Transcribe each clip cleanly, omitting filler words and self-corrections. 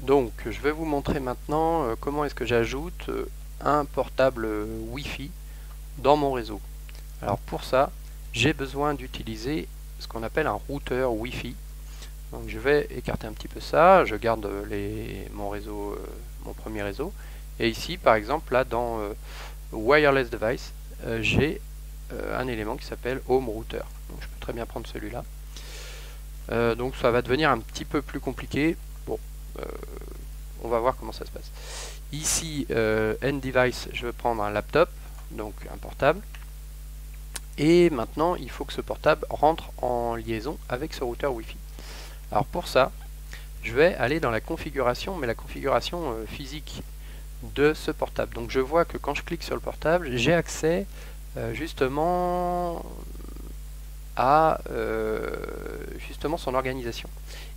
Donc je vais vous montrer maintenant comment est-ce que j'ajoute un portable Wi-Fi dans mon réseau. Alors pour ça, j'ai besoin d'utiliser ce qu'on appelle un routeur Wi-Fi. Donc je vais écarter un petit peu ça, je garde mon réseau, mon premier réseau. Et ici par exemple là dans Wireless Device, j'ai un élément qui s'appelle Home Router. Donc je peux très bien prendre celui-là. Donc ça va devenir un petit peu plus compliqué. Bon, on va voir comment ça se passe. Ici, End Device, je vais prendre un laptop, donc un portable. Et maintenant, il faut que ce portable rentre en liaison avec ce routeur Wi-Fi. Alors pour ça, je vais aller dans la configuration, mais la configuration physique de ce portable. Donc je vois que quand je clique sur le portable, j'ai accès justement à justement son organisation.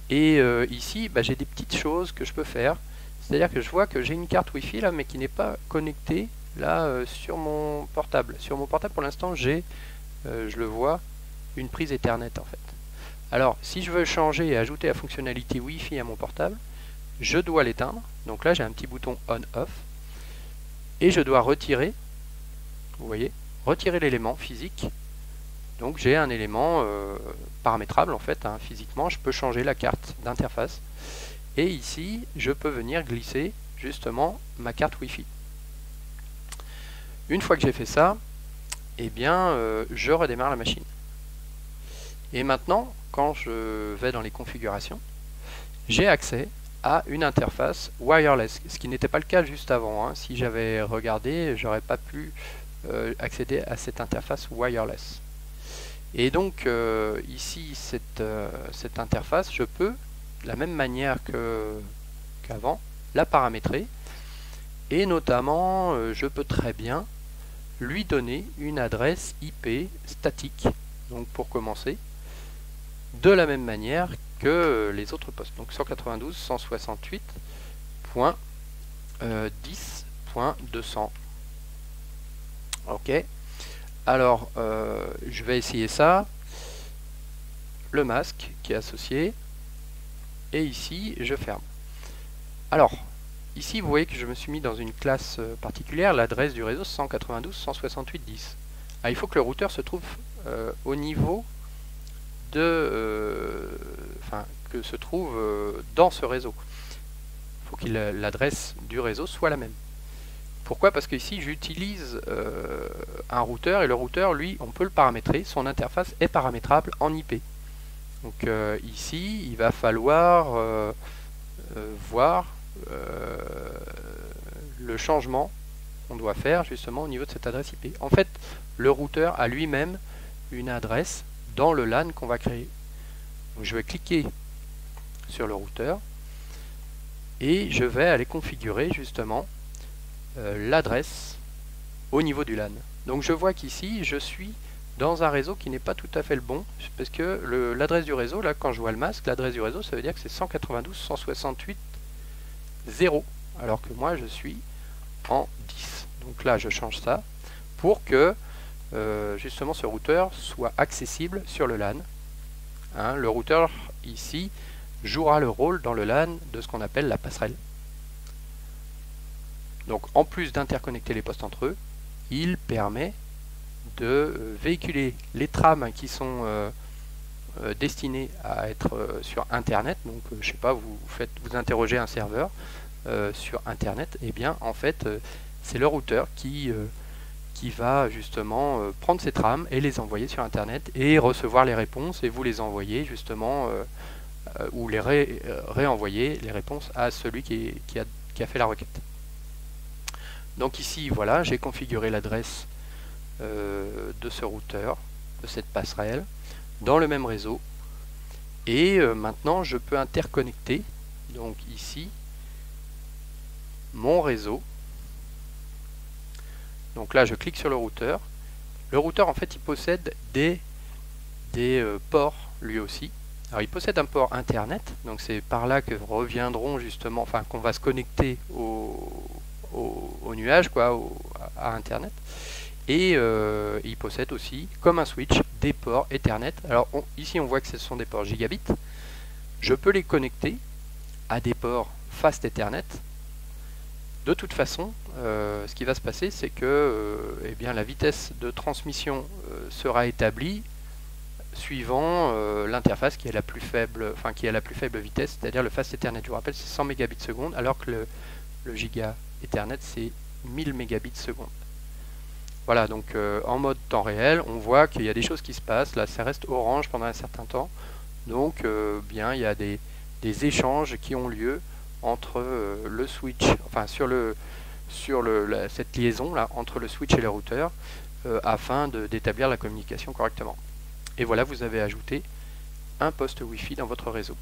Et ici, j'ai des petites choses que je peux faire. C'est-à-dire que je vois que j'ai une carte Wi-Fi là, mais qui n'est pas connectée là sur mon portable. Sur mon portable, pour l'instant, j'ai, je le vois, une prise Ethernet en fait. Alors, si je veux changer et ajouter la fonctionnalité Wi-Fi à mon portable, je dois l'éteindre. Donc là, j'ai un petit bouton On/Off. Et je dois retirer, vous voyez, retirer l'élément physique. Donc j'ai un élément paramétrable en fait, hein, physiquement. Je peux changer la carte d'interface. Et ici, je peux venir glisser justement ma carte Wi-Fi. Une fois que j'ai fait ça, eh bien, je redémarre la machine. Et maintenant, quand je vais dans les configurations, j'ai accès à une interface wireless, ce qui n'était pas le cas juste avant. Hein. Si j'avais regardé, j'aurais pas pu accéder à cette interface wireless. Et donc ici, cette interface, je peux, de la même manière qu'avant, la paramétrer. Et notamment, je peux très bien lui donner une adresse IP statique, donc pour commencer, de la même manière que les autres postes. Donc 192.168.10.200. Ok. Alors, je vais essayer ça. Le masque qui est associé. Et ici, je ferme. Alors, ici, vous voyez que je me suis mis dans une classe particulière, l'adresse du réseau 192.168.10. Il faut que le routeur se trouve au niveau de... que se trouve dans ce réseau. Il faut que l'adresse du réseau soit la même. Pourquoi? Parce que ici j'utilise un routeur et le routeur, lui, on peut le paramétrer. Son interface est paramétrable en IP. Donc ici, il va falloir voir le changement qu'on doit faire justement au niveau de cette adresse IP. En fait, le routeur a lui-même une adresse dans le LAN qu'on va créer. Donc, je vais cliquer sur le routeur et je vais aller configurer justement l'adresse au niveau du LAN. Donc je vois qu'ici je suis dans un réseau qui n'est pas tout à fait le bon, parce que l'adresse du réseau, là quand je vois le masque, l'adresse du réseau ça veut dire que c'est 192.168.0, alors que moi je suis en 10. Donc là je change ça pour que justement ce routeur soit accessible sur le LAN. Hein, le routeur ici jouera le rôle dans le LAN de ce qu'on appelle la passerelle. Donc en plus d'interconnecter les postes entre eux, il permet de véhiculer les trames qui sont destinées à être sur Internet. Donc je sais pas, vous interrogez un serveur sur Internet, et bien en fait c'est le routeur qui va justement prendre ces trames et les envoyer sur Internet et recevoir les réponses et vous les envoyer justement ou les réenvoyer les réponses à celui qui a fait la requête. Donc ici, voilà, j'ai configuré l'adresse de ce routeur, de cette passerelle, dans le même réseau. Et maintenant, je peux interconnecter, donc ici, mon réseau. Donc là, je clique sur le routeur. Le routeur, en fait, il possède des ports, lui aussi. Alors, il possède un port Internet, donc c'est par là que reviendront justement, enfin, qu'on va se connecter au nuage, quoi, à Internet. Et il possède aussi, comme un switch, des ports Ethernet. Alors ici on voit que ce sont des ports gigabit. Je peux les connecter à des ports Fast Ethernet, de toute façon, ce qui va se passer, c'est que eh bien, la vitesse de transmission sera établie suivant l'interface qui est la plus faible, enfin qui est la plus faible vitesse, c'est-à-dire le Fast Ethernet. Je vous rappelle, c'est 100 mégabits seconde, alors que le Giga Ethernet c'est 1000 mégabits seconde. Voilà, donc en mode temps réel, on voit qu'il y a des choses qui se passent. Là, ça reste orange pendant un certain temps. Donc, bien, il y a des échanges qui ont lieu entre le switch, enfin cette liaison là entre le switch et le routeur, afin d'établir la communication correctement. Et voilà, vous avez ajouté un poste Wi-Fi dans votre réseau.